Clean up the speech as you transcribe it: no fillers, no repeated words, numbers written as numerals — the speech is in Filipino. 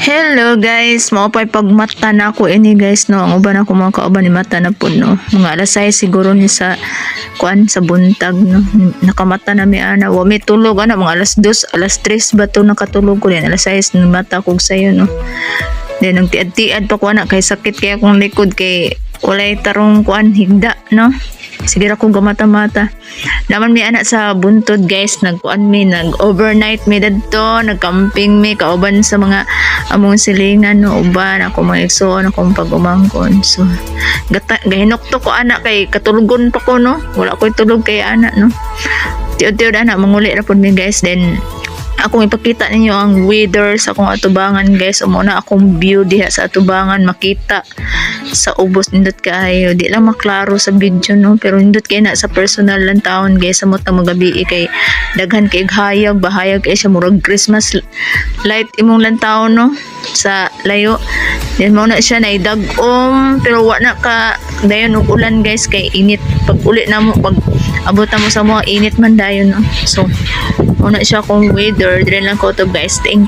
Hello guys, mao pay pagmata na ako ini guys no. Ang uban ako mga kauban ni mata na pud no. Mga alas 6 siguro ni sa kuan sa buntag no. Nakamata na mi ana, wa mi tulog ana mga alas 2, alas 3 ba to nakatulog ko din. Alas 6 ni mata ko sayo no. Then nagtiad-tiad pa ko ana kay sakit kay akong likod kay walay tarong kuan higda no. Sige ra kong gamata-mata. Naman mi anak sa buntod guys, nagkuan mi, nag-overnight mi dadto, nag-camping mi kauban sa mga among silingan no, uban ako mga igsoon akong pag-umangkon. So gahinokto ko anak kay katulugon pa ko no. Wala ko'y tulog kay anak no. Tiod-tiod anak manguli ra pud mi guys. Then akong ipakita ninyo ang weather sa akong atubangan guys. Muna akong view diha sa atubangan makita sa ubos nindot kaayo. Di lang maklaro sa video no, pero nindot kay na sa personal lang taon guys. Samot na magabi kay daghan kay hayag, bahayag kay siya murag Christmas light imong lang taon no sa layo. Then mo na siya na idagom pero wa na ka dayon og ulan guys kay init. Pag uli na mo, pag abot na mo sa mga init man dayon no. So mo na siya kung weather dire lang ko to guys. Thank